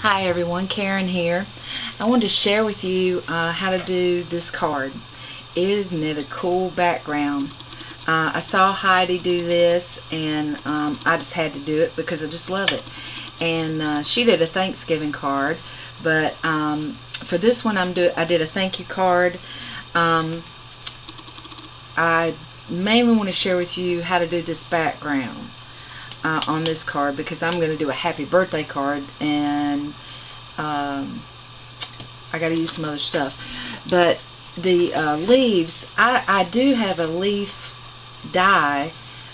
Hi everyone, Karen here. I wanted to share with you how to do this card. Isn't it a cool background? I saw Heidi do this and I just had to do it because I just love it. And she did a Thanksgiving card, but for this one I did a thank you card. I mainly want to share with you how to do this background on this card because I'm going to do a happy birthday card and I got to use some other stuff. But the leaves, I do have a leaf die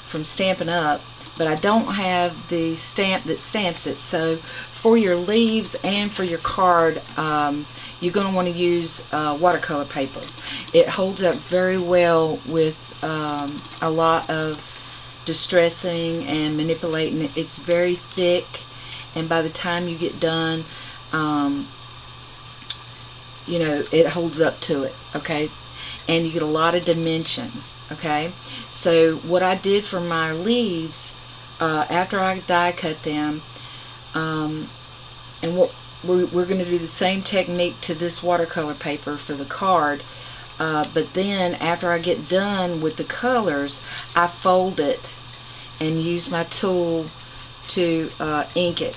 from Stampin' Up, but I don't have the stamp that stamps it. So for your leaves and for your card, you're going to want to use watercolor paper. It holds up very well with a lot of distressing and manipulating. It's very thick, and by the time you get done, you know, it holds up to it, okay? And you get a lot of dimension, okay? So what I did for my leaves, after I die cut them, and we're going to do the same technique to this watercolor paper for the card, but then after I get done with the colors, I fold it and use my tool to ink it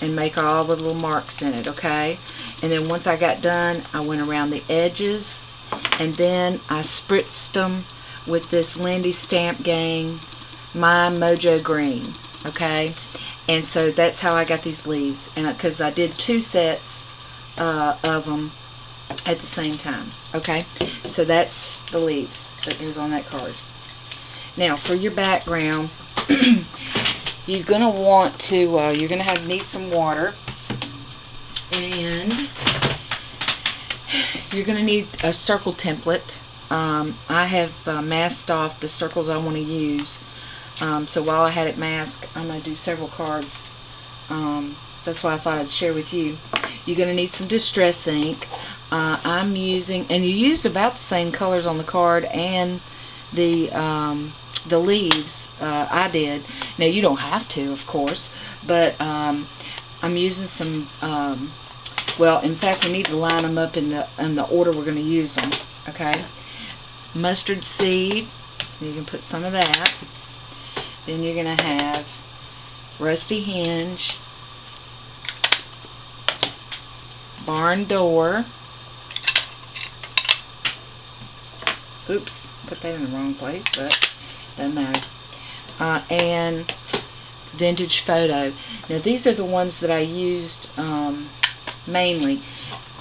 and make all the little marks in it, okay? And then once I got done, I went around the edges and then I spritzed them with this Lindy Stamp Gang My Mojo Green, okay? And so that's how I got these leaves, and because I did two sets of them at the same time, okay? So that's the leaves that goes on that card. Now for your background, you're gonna want to you're gonna need some water, and you're gonna need a circle template. I have masked off the circles I want to use, so while I had it masked, I'm gonna do several cards. That's why I thought I'd share with you. You're gonna need some distress ink. I'm using, and you use about the same colors on the card and the leaves. I did. Now you don't have to, of course, but I'm using some. Well, in fact, we need to line them up in the order we're going to use them. Okay, mustard seed. You can put some of that. Then you're going to have rusty hinge, barn door. Oops, put that in the wrong place, but doesn't matter. And vintage photo. Now these are the ones that I used mainly.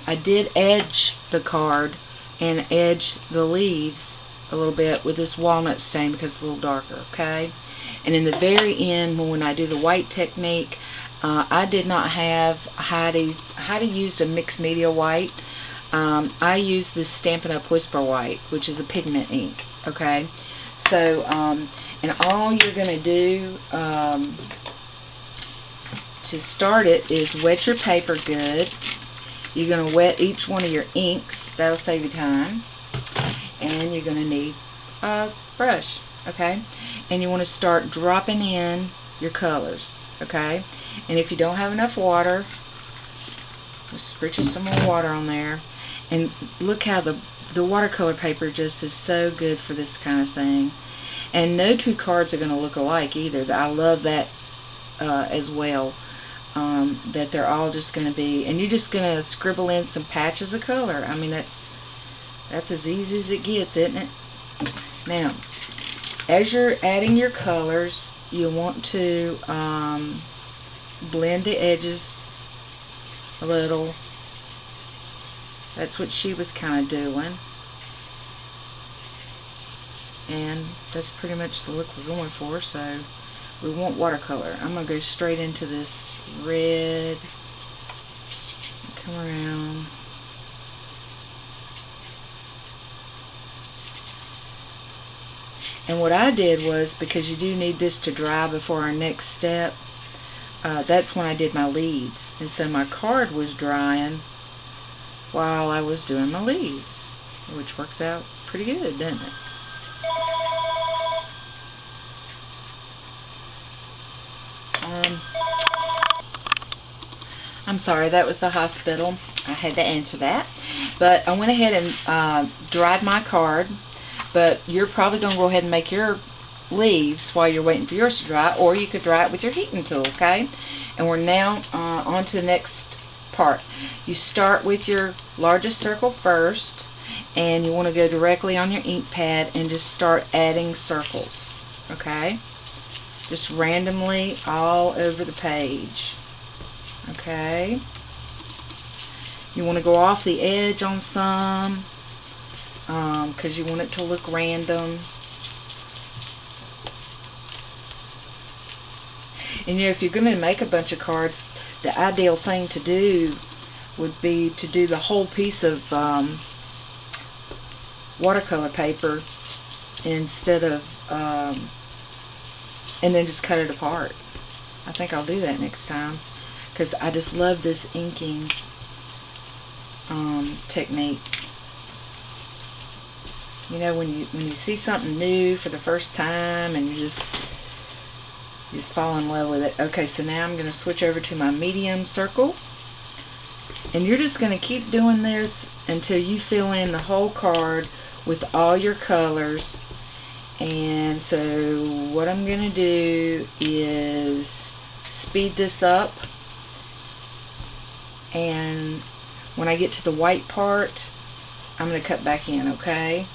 I did edge the card and edge the leaves a little bit with this walnut stain because it's a little darker, okay? And in the very end, when I do the white technique, I did not have Heidi used a mixed media white. I used this Stampin' Up Whisper White, which is a pigment ink, okay? So, and all you're going to do to start it is wet your paper good. You're going to wet each one of your inks. That'll save you time. And you're going to need a brush, okay? And you want to start dropping in your colors, okay? And if you don't have enough water, just spritz some more water on there. And look how the watercolor paper just is so good for this kind of thing. And no two cards are going to look alike either. I love that as well. That they're all just going to be, and you're just going to scribble in some patches of color. I mean, that's as easy as it gets, isn't it? Now, as you're adding your colors, you want to blend the edges a little. That's what she was kind of doing. And that's pretty much the look we're going for. So we want watercolor. I'm going to go straight into this red. Come around. And what I did was, because you do need this to dry before our next step, that's when I did my leaves. And so my card was drying while I was doing my leaves, which works out pretty good, doesn't it? I'm sorry, that was the hospital. I had to answer that. But I went ahead and dried my card. But you're probably going to go ahead and make your leaves while you're waiting for yours to dry, or you could dry it with your heating tool, okay? And we're now on to the next part. You start with your largest circle first, and you want to go directly on your ink pad and just start adding circles, okay? Just randomly all over the page, okay? You want to go off the edge on some, because you want it to look random. And if you're going to make a bunch of cards, the ideal thing to do would be to do the whole piece of watercolor paper instead of, and then just cut it apart. I think I'll do that next time, because I just love this inking technique. You know, when you see something new for the first time and you just fall in love with it. Okay, so now I'm going to switch over to my medium circle, and you're just going to keep doing this until you fill in the whole card with all your colors. And so what I'm going to do is speed this up, and when I get to the white part, I'm going to cut back in, okay?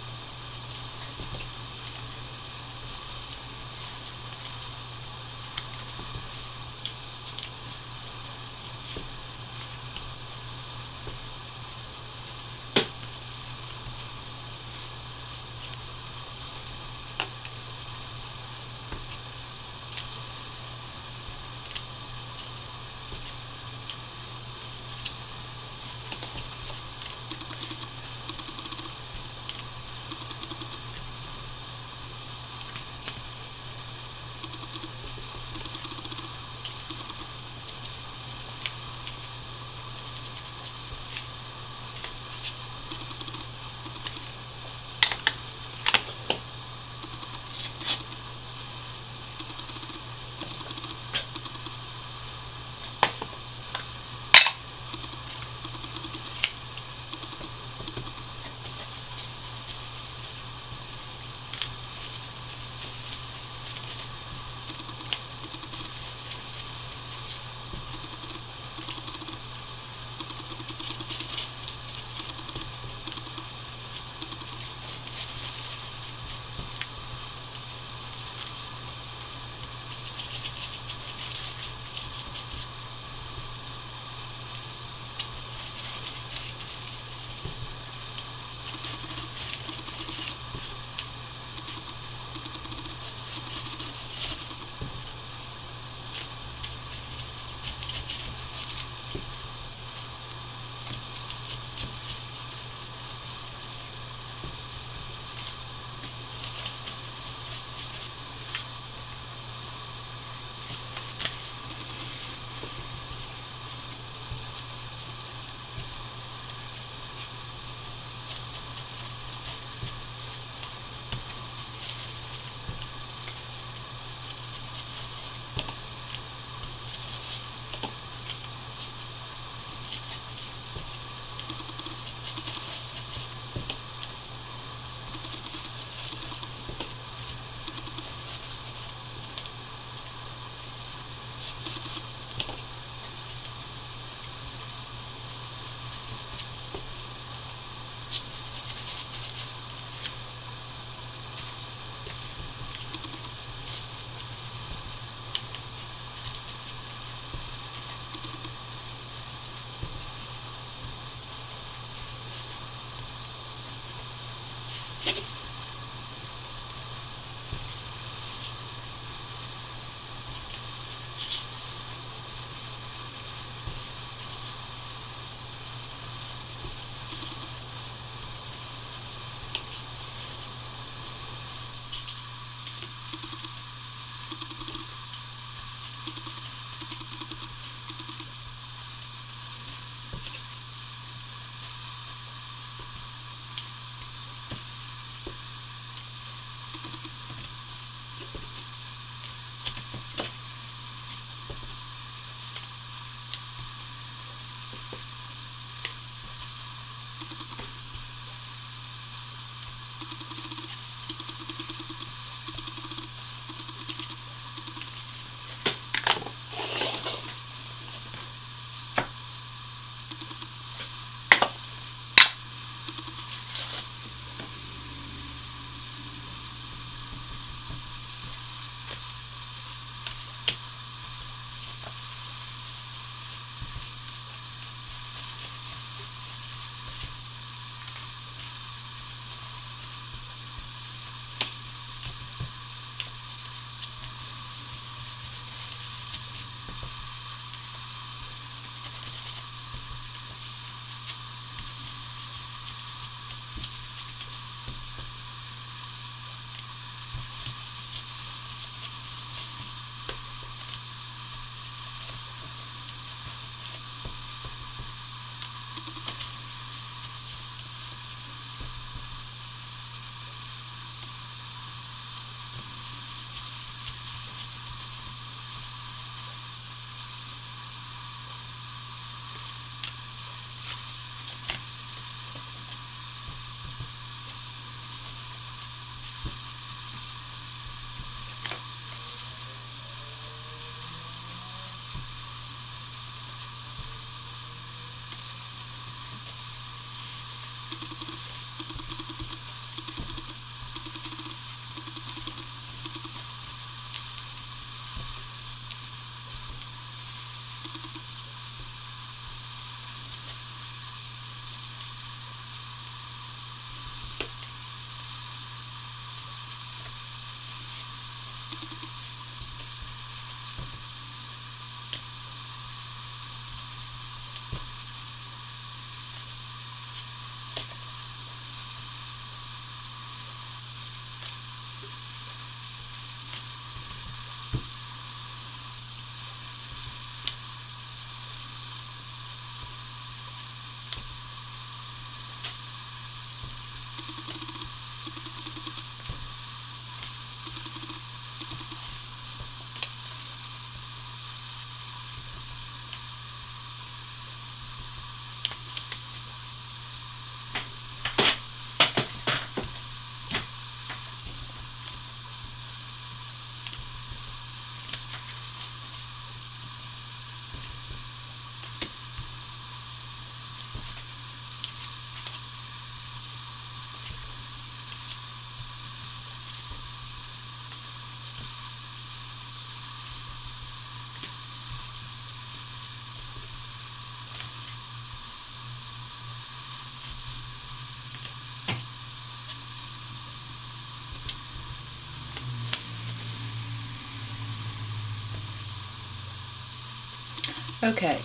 Okay.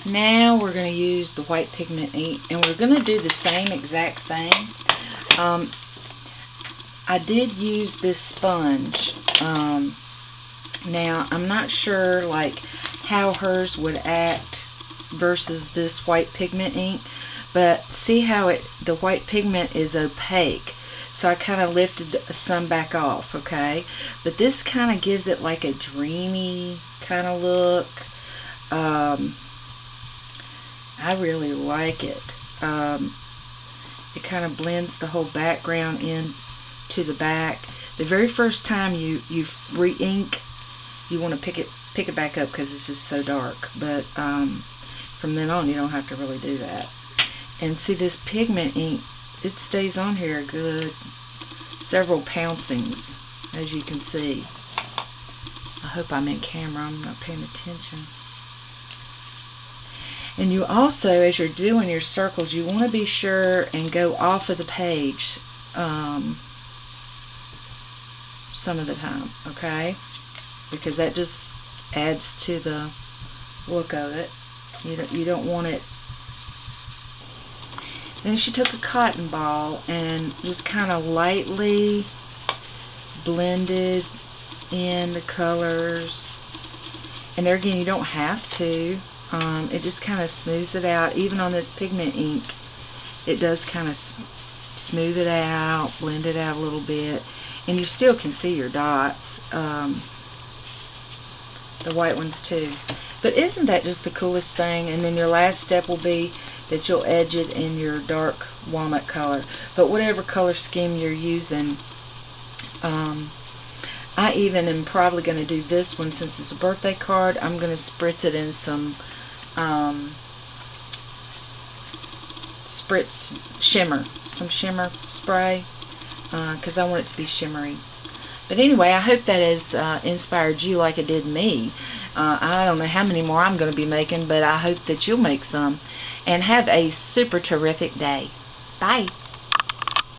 Now we're going to use the white pigment ink, and we're going to do the same exact thing. I did use this sponge. Now, I'm not sure like how hers would act versus this white pigment ink, but see how the white pigment is opaque. So I kind of lifted some back off, okay? But this kind of gives it like a dreamy kind of look. I really like it. It kind of blends the whole background in to the back. The very first time you re-ink, you want to pick it back up because it's just so dark. But from then on, you don't have to really do that. And see, this pigment ink, it stays on here a good several pouncings, as you can see. I hope I'm in camera. I'm not paying attention. And you also, as you're doing your circles, you want to be sure and go off of the page some of the time, okay? Because that just adds to the look of it. You don't want it. Then she took a cotton ball and just kind of lightly blended in the colors. And there again, you don't have to. It just kind of smooths it out. Even on this pigment ink, it does kind of smooth it out, blend it out a little bit. And you still can see your dots, the white ones too. But isn't that just the coolest thing? And then your last step will be that you'll edge it in your dark walnut color. But whatever color scheme you're using, I even am probably going to do this one since it's a birthday card. I'm going to spritz it in some some shimmer spray, because I want it to be shimmery. But anyway, I hope that has inspired you like it did me. I don't know how many more I'm going to be making, but I hope that you'll make some. And have a super terrific day. Bye.